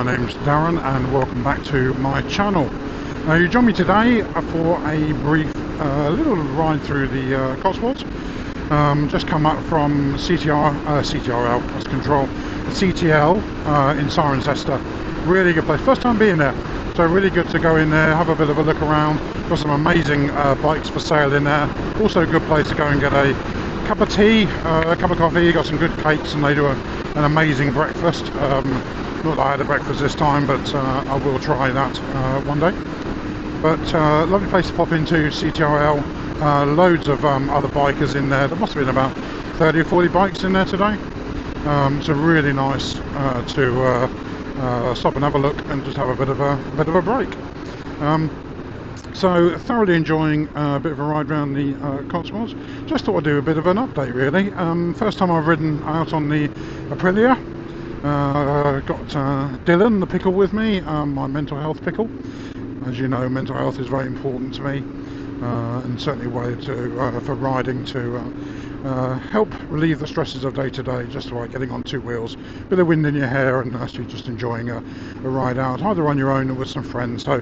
my name's Darren and welcome back to my channel. You join me today for a brief little ride through the Cotswolds. Just come up from CTRL, that's control, CTL in Cirencester. Really good place, first time being there, so really good to go in there, have a bit of a look around. Got some amazing bikes for sale in there. Also a good place to go and get a cup of tea, a cup of coffee. Got some good cakes and they do an amazing breakfast. Not that I had a breakfast this time, but I will try that one day. But lovely place to pop into, CTRL. Loads of other bikers in there. There must have been about 30 or 40 bikes in there today. So really nice to stop and have a look and just have a bit of a break. So thoroughly enjoying a bit of a ride around the Cotswolds. Just thought I'd do a bit of an update really. First time I've ridden out on the Aprilia. Got Dylan the pickle with me, my mental health pickle. As you know, mental health is very important to me, and certainly a way to for riding to help relieve the stresses of day to day, just like getting on two wheels, bit of wind in your hair, and actually just enjoying a ride out, either on your own or with some friends. So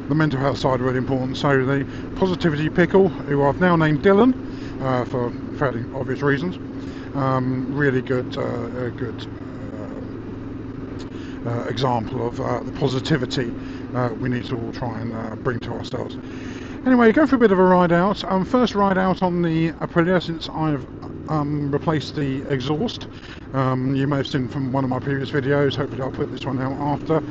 the mental health side really important. So the positivity pickle, who I've now named Dylan for fairly obvious reasons, really good example of the positivity we need to all try and bring to ourselves. Anyway, go for a bit of a ride out. First ride out on the Aprilia since I've replaced the exhaust. You may have seen from one of my previous videos. Hopefully I'll put this one out after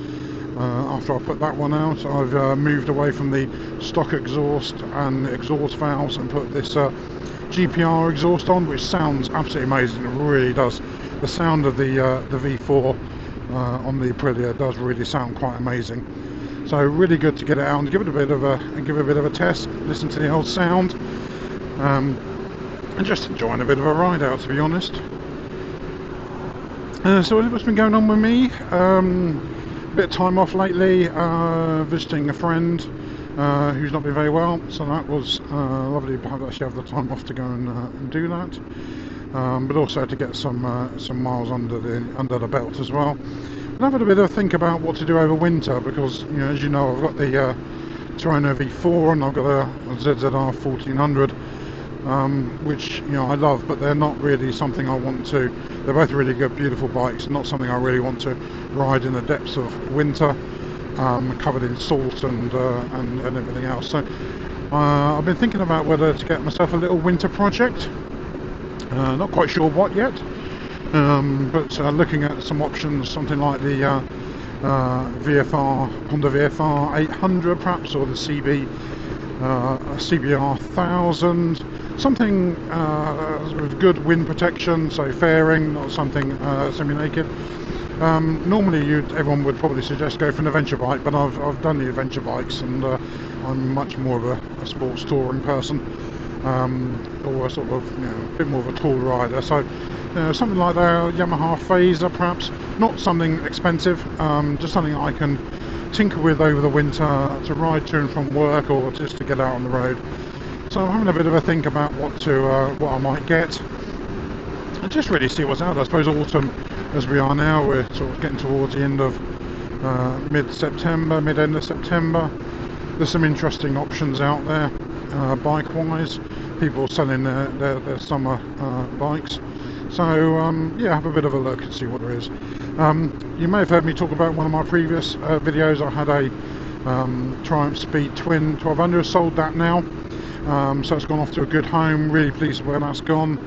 I put that one out. I've moved away from the stock exhaust and exhaust valves and put this GPR exhaust on, which sounds absolutely amazing. It really does. The sound of the V4 on the Aprilia does really sound quite amazing. So really good to get it out and give it a bit of a test, listen to the old sound, and just enjoying a bit of a ride out, to be honest. So what's been going on with me? A bit of time off lately, visiting a friend who's not been very well, so that was lovely to actually have the time off to go and do that. But also to get some miles under the belt as well. And I've had a bit of a think about what to do over winter, because as you know, I've got the Torino V4 and I've got a ZZR 1400, which I love, but they're not really something I want to. They're both really good, beautiful bikes, not something I really want to ride in the depths of winter, covered in salt and everything else. So I've been thinking about whether to get myself a little winter project. Not quite sure what yet, but looking at some options, something like the Honda VFR 800 perhaps, or the CBR 1000, something with good wind protection, so fairing, not something semi-naked. Normally everyone would probably suggest go for an adventure bike, but I've done the adventure bikes, and I'm much more of a sports touring person. Or a sort of a bit more of a tall rider, so something like the Yamaha Phaser perhaps, not something expensive, just something I can tinker with over the winter to ride to and from work, or just to get out on the road. So I'm having a bit of a think about what I might get, and just really see what's out. I suppose autumn, as we are now, we're sort of getting towards the end of mid-end of September. There's some interesting options out there. Bike-wise, people selling their summer bikes. So yeah, have a bit of a look and see what there is. You may have heard me talk about one of my previous videos. I had a Triumph Speed Twin 1200, sold that now. So it's gone off to a good home. Really pleased where that's gone.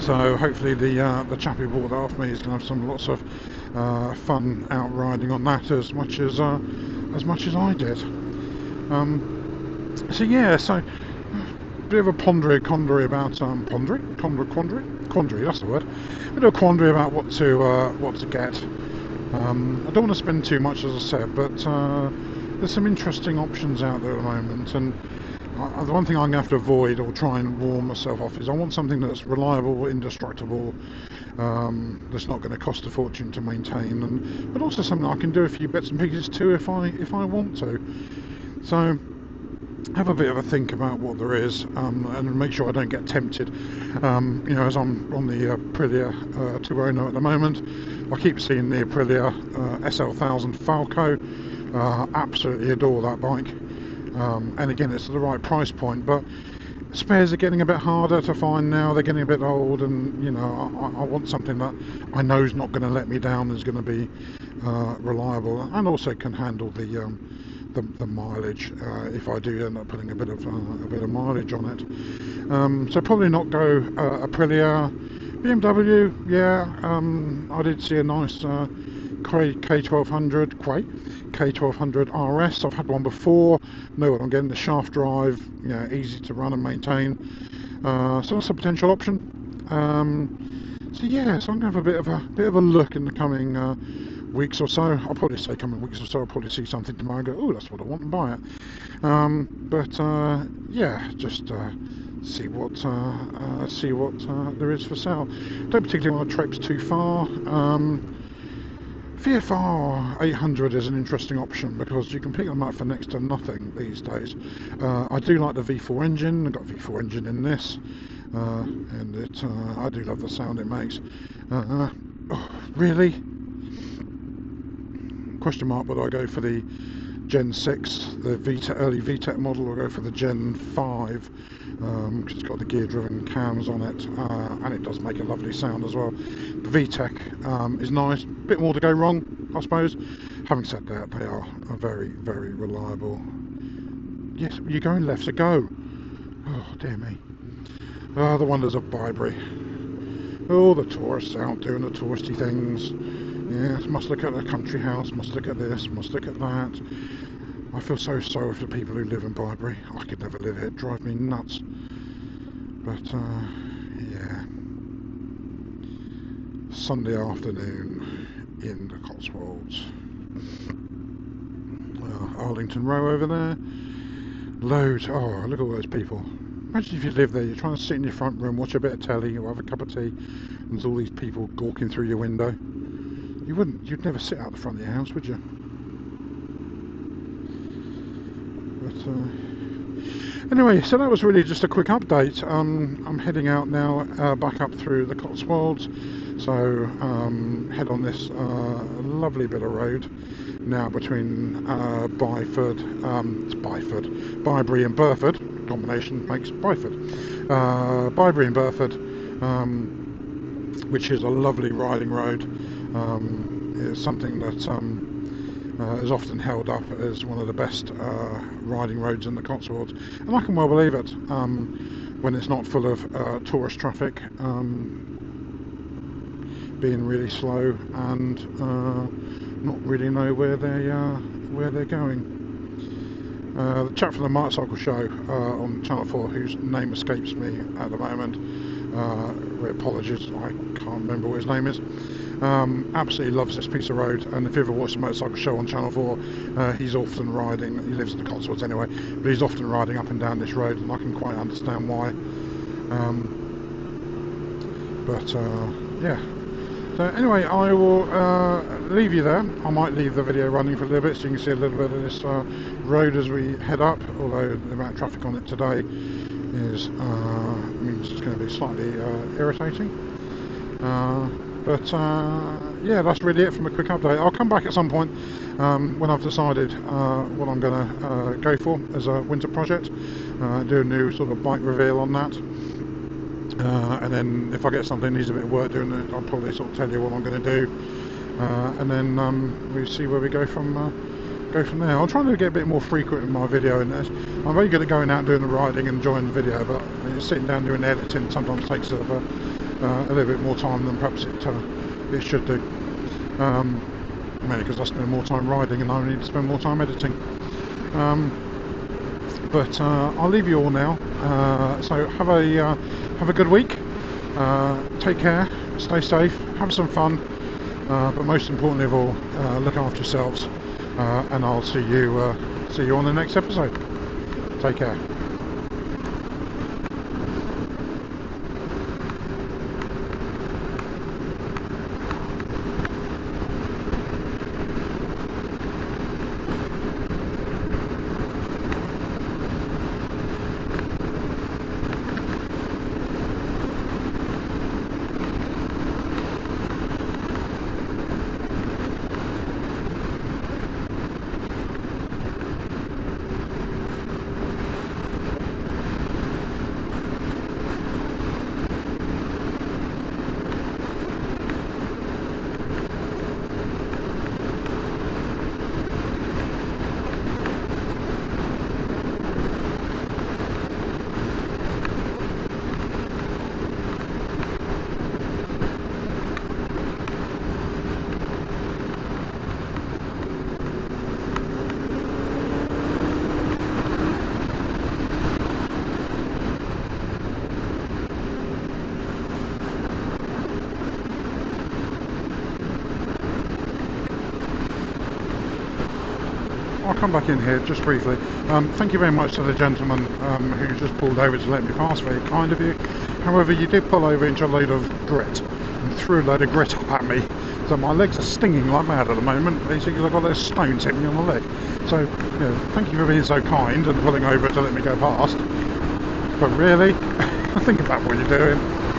So hopefully the chap who bought that off me is going to have lots of fun out riding on that as much as I did. So yeah, so a bit of a quandary about quandary, that's the word. A bit of a quandary about what to get. I don't want to spend too much, as I said, but there's some interesting options out there at the moment, and the one thing I'm going to have to avoid or try and warn myself off is I want something that's reliable, indestructible, that's not going to cost a fortune to maintain, but also something I can do a few bits and pieces to if I want to. So have a bit of a think about what there is, and make sure I don't get tempted. You know, as I'm on the Aprilia 2.0 at the moment, I keep seeing the Aprilia SL1000 Falco. Absolutely adore that bike, and again, it's the right price point, but spares are getting a bit harder to find now. They're getting a bit old, and you know, I want something that I know is not going to let me down, is going to be reliable, and also can handle the mileage if I do end up putting a bit of mileage on it. So probably not go Aprilia. BMW, yeah. I did see a nice K1200 RS. I've had one before. Know what I'm getting. The shaft drive, you know, easy to run and maintain. So that's a potential option. So yeah, so I'm gonna have a bit of a look in the coming weeks or so. I'll probably say coming weeks or so. I'll probably see something tomorrow and go, oh, that's what I want, and buy it. But yeah, just see what there is for sale. Don't particularly want to traipse too far. VFR 800 is an interesting option because you can pick them up for next to nothing these days. I do like the V4 engine. I've got a V4 engine in this, and I do love the sound it makes. Oh, really? Question mark, but I go for the Gen 6, the early VTEC model, or go for the Gen 5, because it's got the gear-driven cams on it, and it does make a lovely sound as well. The VTEC is nice, a bit more to go wrong, I suppose. Having said that, they are very, very reliable. Yes, you're going left, so go. Oh, dear me. Oh, the wonders of Bibury. Oh, the tourists out doing the touristy things. Yes, must look at the country house, must look at this, must look at that. I feel so sorry for people who live in Bibury. I could never live here, it'd drive me nuts. But, yeah. Sunday afternoon in the Cotswolds. Arlington Row over there. Loads. Oh, look at all those people. Imagine if you live there, you're trying to sit in your front room, watch a bit of telly, or have a cup of tea, and there's all these people gawking through your window. You'd never sit out the front of your house, would you? But anyway, so that was really just a quick update. I'm heading out now, back up through the Cotswolds. So head on this lovely bit of road now between Bibury and Burford. Combination makes Byford. Bibury and Burford, which is a lovely riding road. It's something that is often held up as one of the best riding roads in the Cotswolds, and I can well believe it when it's not full of tourist traffic, being really slow and not really know where they're going. The chap from the Motorcycle Show on Channel 4, whose name escapes me at the moment, apologies, I can't remember what his name is, absolutely loves this piece of road, and if you ever watch the Motorcycle Show on Channel 4, he's often riding, he lives in the Cotswolds anyway, but he's often riding up and down this road, and I can quite understand why. Yeah. So anyway, I will leave you there. I might leave the video running for a little bit so you can see a little bit of this road as we head up, although the amount of traffic on it today is means it's going to be slightly irritating. Yeah, that's really it from a quick update. I'll come back at some point when I've decided what I'm going to go for as a winter project, do a new sort of bike reveal on that. And then if I get something that needs a bit of work doing it, I'll probably sort of tell you what I'm going to do, and then we see where we go from there. I'll try to get a bit more frequent in my video in this. I'm very good at going out and doing the riding and enjoying the video, but sitting down doing the editing sometimes takes a little bit more time than perhaps it should do. Mainly because I spend more time riding and I need to spend more time editing. But I'll leave you all now. So have a good week. Take care. Stay safe. Have some fun. But most importantly of all, look after yourselves. And I'll see you on the next episode. Take care. I'll come back in here just briefly. Thank you very much to the gentleman who just pulled over to let me pass, very kind of you. However, you did pull over into a load of grit and threw a load of grit at me. So my legs are stinging like mad at the moment, basically because I've got those stones hitting me on the leg. So, you know, thank you for being so kind and pulling over to let me go past. But really, think about what you're doing.